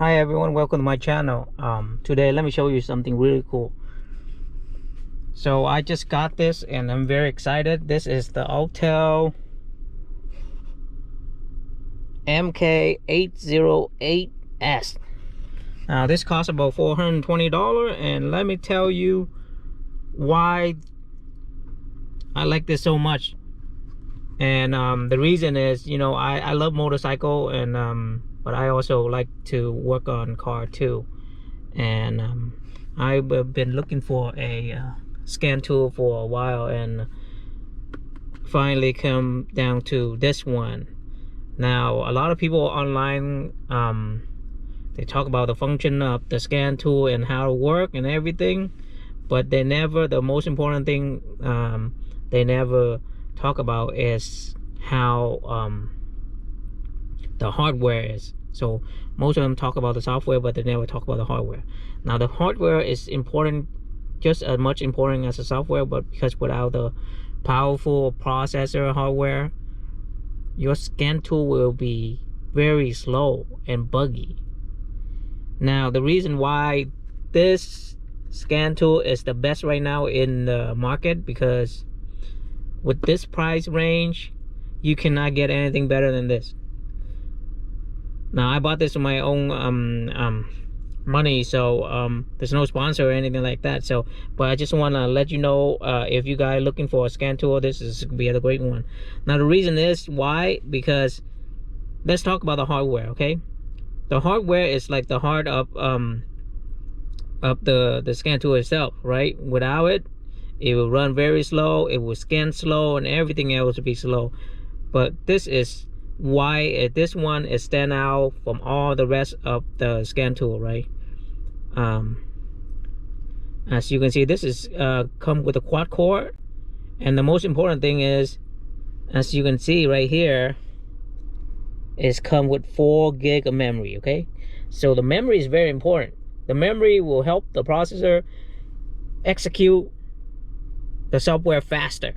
Hi everyone, welcome to my channel. Today let me show you something really cool. So I just got this and I'm very excited. This is the Autel MK808S. Now this costs about $420, and let me tell you why I like this so much. And the reason is, I love motorcycle, and but I also like to work on car too. And I've been looking for a scan tool for a while, and finally come down to this one. Now a lot of people online, they talk about the function of the scan tool and how to work and everything, but they never, the most important thing they never talk about is how the hardware is. So most of them talk about the software, but they never talk about the hardware. Now the hardware is important, just as much important as the software, but because without the powerful processor hardware, your scan tool will be very slow and buggy. Now the reason why this scan tool is the best right now in the market, because with this price range you cannot get anything better than this. Now I bought this with my own money, so there's no sponsor or anything like that. So but I just want to let you know, if you guys looking for a scan tool, this is gonna be a great one. Now the reason is why, because let's talk about the hardware. Okay, the hardware is like the heart of the scan tool itself, right? Without it, it will run very slow, it will scan slow, and everything else will be slow. But this is why this one is stand out from all the rest of the scan tool, right? As you can see, this is come with a quad core, and the most important thing is, as you can see right here, is come with 4 gig of memory. Okay, so the memory is very important. The memory will help the processor execute the software faster.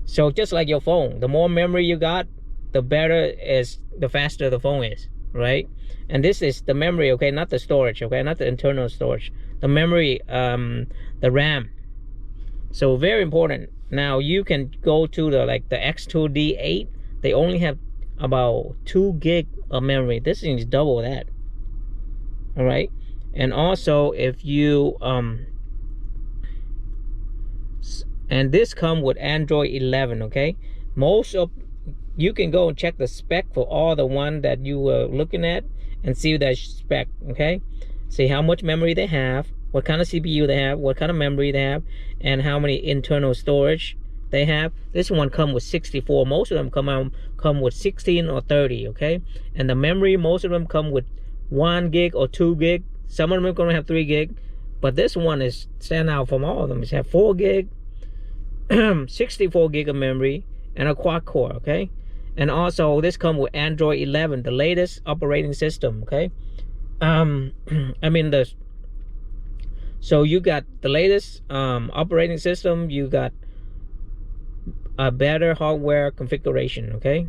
So just like your phone, the more memory you got, the better is, the faster the phone is, right? And this is the memory, okay, not the storage, okay, not the internal storage, the memory, the RAM. So very important. Now you can go to the X2D8. They only have about 2 gig of memory. This thing is double that. All right, and also if you and this come with Android 11. Okay, most of you can go and check the spec for all the one that you were looking at and see that spec. Okay, see how much memory they have, what kind of CPU they have, what kind of memory they have, and how many internal storage they have. This one come with 64. Most of them come with 16 or 30. Okay, and the memory, most of them come with 1 gig or 2 gig. Some of them are going to have 3 gig, but this one is stand out from all of them. It's have 4 gig 64 gig of memory and a quad core. Okay, and also this come with Android 11, the latest operating system. Okay, I mean so you got the latest operating system, you got a better hardware configuration, okay,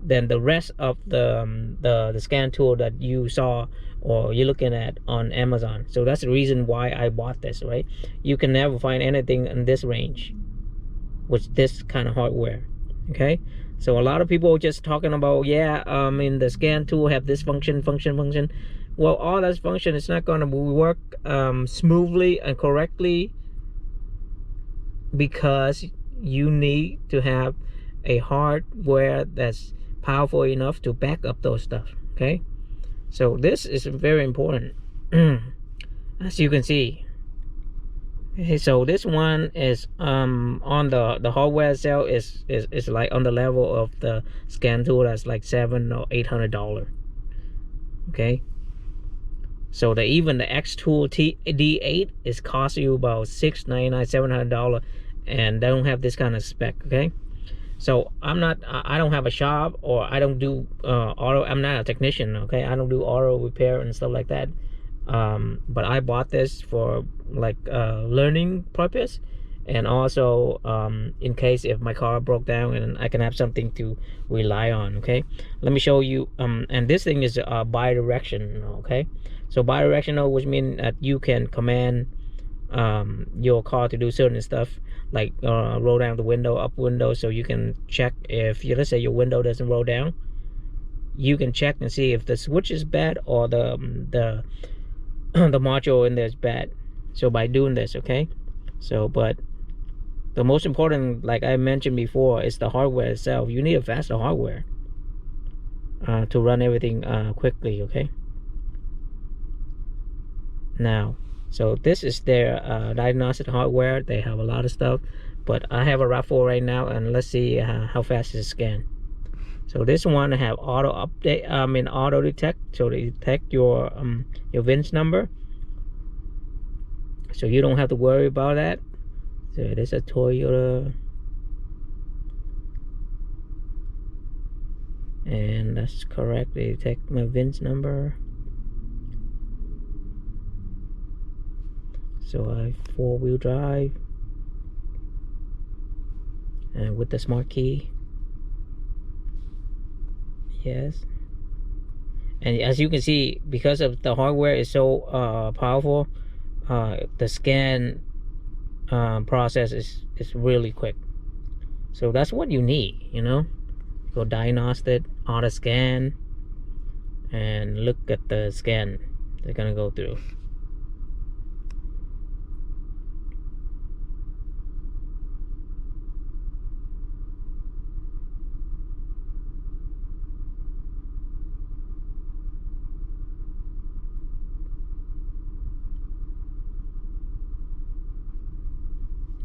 than the rest of the scan tool that you saw or you're looking at on Amazon. So that's the reason why I bought this, right? You can never find anything in this range with this kind of hardware. Okay, so a lot of people just talking about, yeah, in the scan tool have this function. Well, all that function is not going to work smoothly and correctly, because you need to have a hardware that's powerful enough to back up those stuff. Okay, so this is very important. As you can see. Okay, so this one is on the hardware itself is like on the level of the scan tool, that's like $700 or $800. Okay, so even the X2D8 is costing you about $699, $700, and they don't have this kind of spec. Okay, so I don't have a shop, or I don't do auto. I'm not a technician. Okay, I don't do auto repair and stuff like that. But I bought this for like learning purpose, and also in case if my car broke down, and I can have something to rely on. Okay, let me show you. And this thing is bi-directional. Okay, so bi-directional, which means that you can command your car to do certain stuff, like roll down the window, up window, so you can check if you, let's say your window doesn't roll down, you can check and see if the switch is bad or the the module in there is bad. So by doing this, okay, so but the most important, like I mentioned before, is the hardware itself. You need a faster hardware to run everything quickly. Okay, now, so this is their diagnostic hardware. They have a lot of stuff, but I have a RAV4 right now, and let's see how fast it scan. So this one have auto update, auto detect, so they detect your VINs number, so you don't have to worry about that. So it is a Toyota, and that's correct. They detect my VINs number. So I four-wheel drive, and with the smart key, yes. And as you can see, because of the hardware is so powerful, the scan process is really quick. So that's what you need, you know. Go diagnostic, auto scan, and look at the scan they're gonna go through.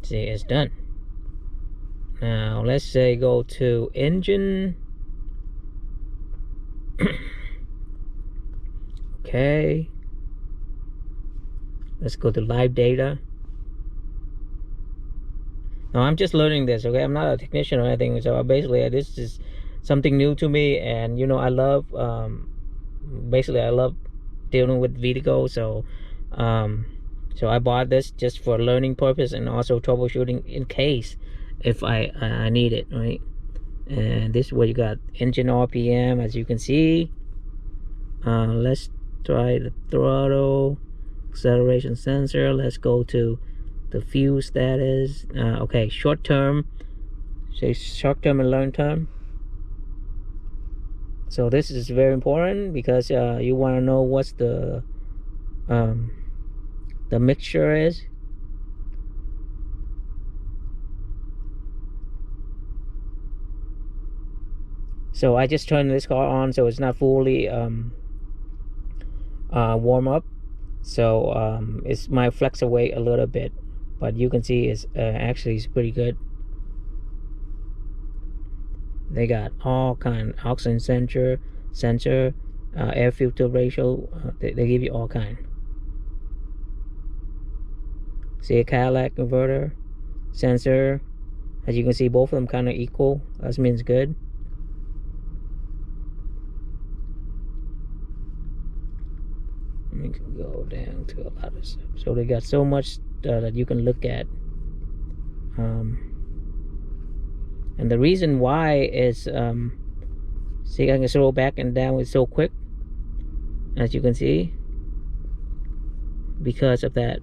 See, it's done. Now let's say go to engine. Okay, let's go to live data. Now I'm just learning this, okay? I'm not a technician or anything, so basically this is something new to me, and you know, I love basically I love dealing with vehicles, so so I bought this just for learning purpose and also troubleshooting in case if I need it, right? And this is where you got engine RPM, as you can see. Let's try the throttle, acceleration sensor. Let's go to the fuel status. Okay, short term, say short term and long term. So this is very important because you want to know what's the mixture is. So I just turned this car on, so it's not fully warm up, so it might flex away a little bit, but you can see it's actually it's pretty good. They got all kind, oxygen sensor, air filter ratio. They give you all kind. See a Cadillac converter sensor. As you can see, both of them kind of equal. That means good. We can go down to a lot of stuff. So they got so much that you can look at. And the reason why is, see, I can scroll back and down with so quick, as you can see, because of that.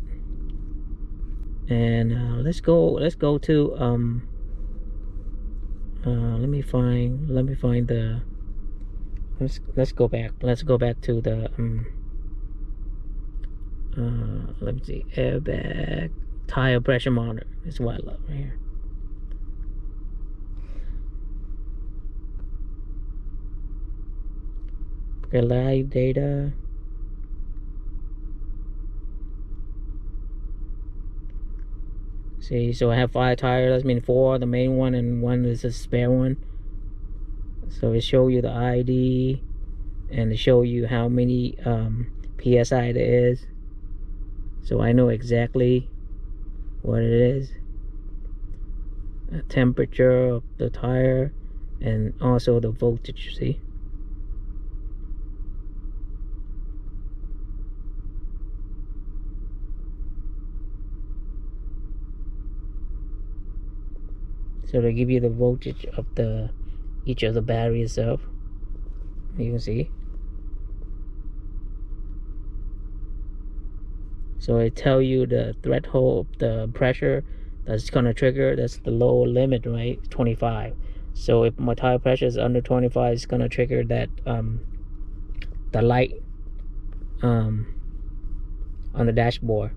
And let's go to let me find the, let's go back to the let me see, airbag, tire pressure monitor. That's what I love right here. Okay, live data. See, so I have 5 tires. That means 4, the main one, and 1 is a spare one. So it show you the ID, and it show you how many PSI there is. So I know exactly what it is. The temperature of the tire, and also the voltage, see? So they give you the voltage of the each of the battery itself. You can see. So it tell you the threshold, the pressure that's gonna trigger. That's the lower limit, right? 25. So if my tire pressure is under 25, it's gonna trigger that the light on the dashboard.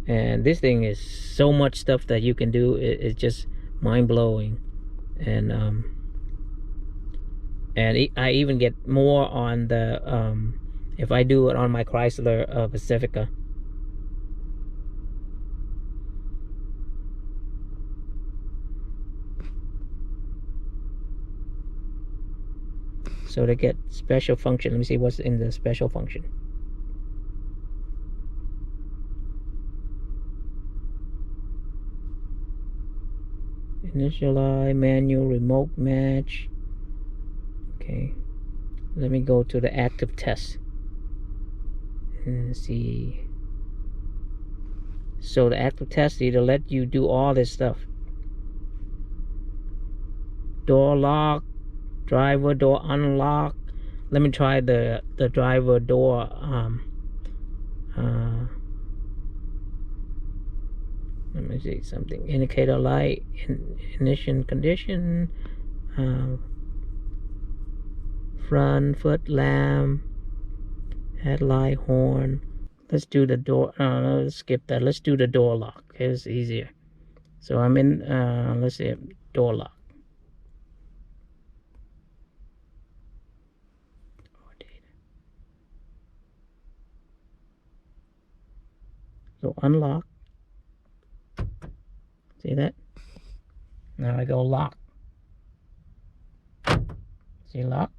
And this thing is so much stuff that you can do. It's just mind-blowing. And I even get more on the if I do it on my Chrysler Pacifica. So they get special function. Let me see what's in the special function. Initialize, manual, remote match. Okay, let me go to the active test and see. So the active test it'll let you do all this stuff. Door lock, driver door unlock. Let me try the driver door let me see something. Indicator light, ignition condition, front foot lamp, headlight, horn. Let's do the door. Let's skip that. Let's do the door lock. Okay, it's easier. So I'm in. Let's see, door lock. So unlock. See that? Now I go lock. See lock,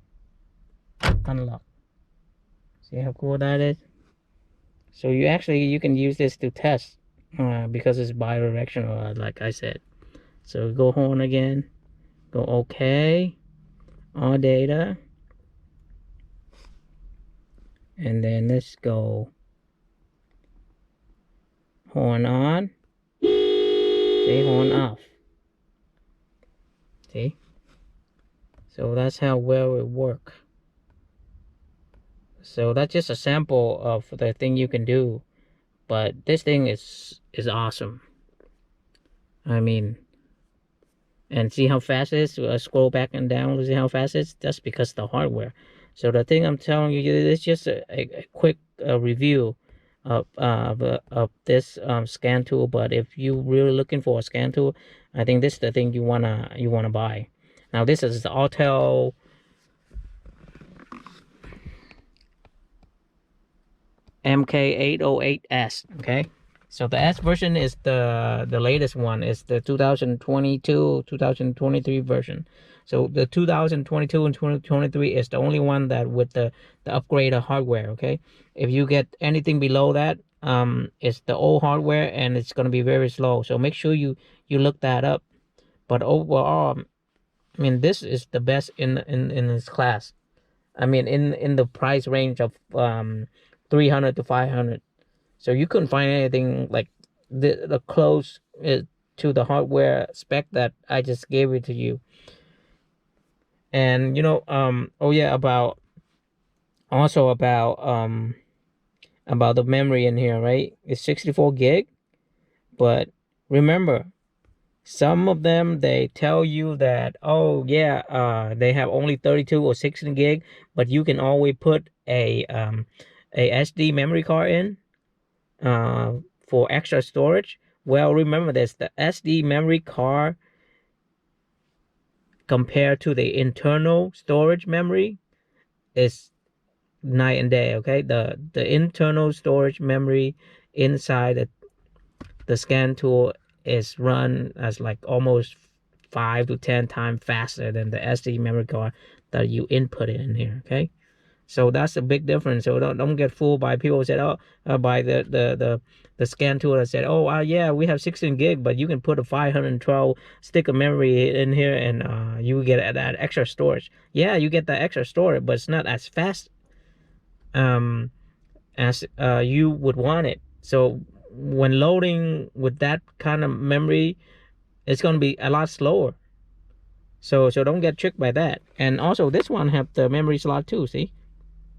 unlock. See how cool that is? So you can use this to test because it's bidirectional, like I said. So go horn again, go OK, all data, and then let's go horn on, see, horn off. See? So that's how well it works. So that's just a sample of the thing you can do, but this thing is awesome. I mean, and see how fast it is. Scroll back and down to see how fast it is. That's because of the hardware. So the thing I'm telling you is just a quick review of this scan tool. But if you're really looking for a scan tool, I think this is the thing you wanna buy. Now this is the Autel MK808S. Okay, so the S version is the latest one. It's the 2022 2023 version. So the 2022 and 2023 is the only one that with the upgraded hardware. Okay, if you get anything below that, it's the old hardware and it's going to be very slow. So make sure you look that up. But overall, I mean, this is the best in its class. I mean, in the price range of 300 to 500. So you couldn't find anything like the close to the hardware spec that I just gave it to you. And oh yeah, about the memory in here, right? It's 64 gig, but remember, some of them they tell you that, oh yeah, they have only 32 or 16 gig, but you can always put a SD memory card in for extra storage. Well, remember this, the SD memory card compared to the internal storage memory is night and day. Okay, the internal storage memory inside the scan tool is run as like almost 5 to 10 times faster than the SD memory card that you input in here. Okay, so that's a big difference. So don't get fooled by people who said, by the scan tool that said, oh yeah, we have 16 gig, but you can put a 512 stick of memory in here and you get that extra storage. Yeah, you get that extra storage, but it's not as fast as you would want it. So when loading with that kind of memory, it's going to be a lot slower. So don't get tricked by that. And also this one have the memory slot too. See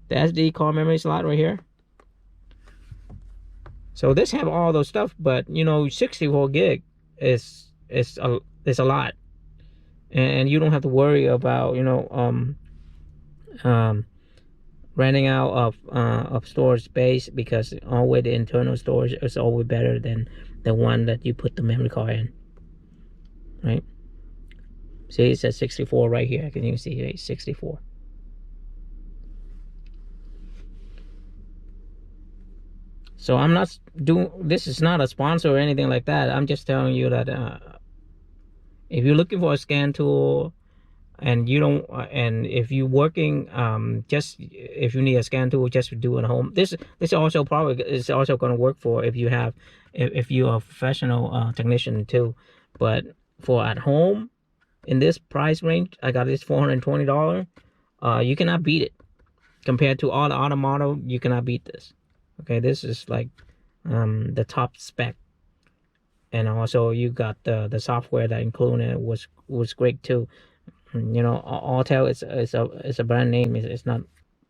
the SD card memory slot right here. So this have all those stuff, but you know, 64 gig is a lot, and you don't have to worry about, you know, running out of storage space, because always the internal storage is always better than the one that you put the memory card in, right? See, it says 64 right here. Can you see it? 64. So I'm not doing this, is not a sponsor or anything like that. I'm just telling you that if you're looking for a scan tool, and you don't and if you're working, just if you need a scan tool just to do at home, this also probably is also going to work for if you have, if you're a professional technician too. But for at home, in this price range, I got this $420. You cannot beat it. Compared to all the other model, you cannot beat this. Okay, this is like the top spec. And also you got the software that included was great too. You know, Autel is a brand name. It's not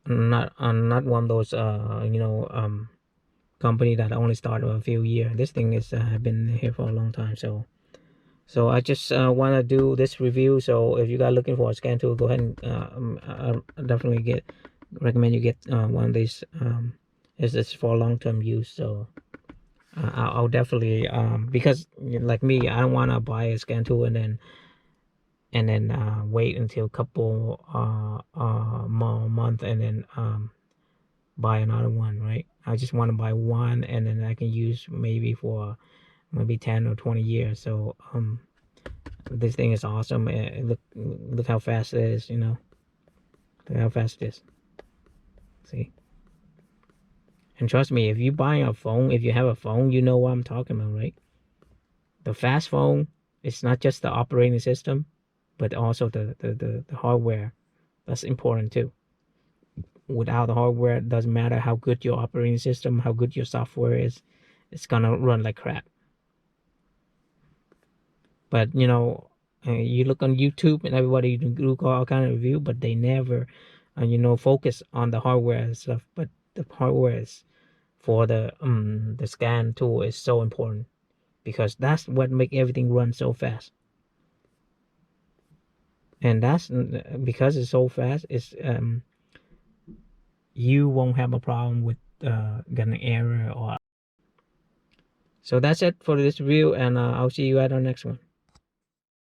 one of those you know, company that only started a few years. This thing is been here for a long time. So I just want to do this review. So if you guys looking for a scan tool, go ahead and I definitely recommend you get one of these. It's for long-term use. So I'll definitely because like me, I don't want to buy a scan tool and then wait until a couple month and then buy another one, right? I just want to buy one, and then I can use maybe for maybe 10 or 20 years. So this thing is awesome. Look how fast it is, you know. Look how fast it is. See? And trust me, if you buy a phone, if you have a phone, you know what I'm talking about, right? The fast phone, it's not just the operating system, but also the hardware. That's important too. Without the hardware, it doesn't matter how good your operating system, how good your software is, it's gonna run like crap. But you know, you look on YouTube and everybody do all kind of review, but they never you know, focus on the hardware and stuff. But the hardware is for the scan tool is so important, because that's what make everything run so fast. And that's because it's so fast, it's you won't have a problem with getting error or. So that's it for this review, and I'll see you at our next one.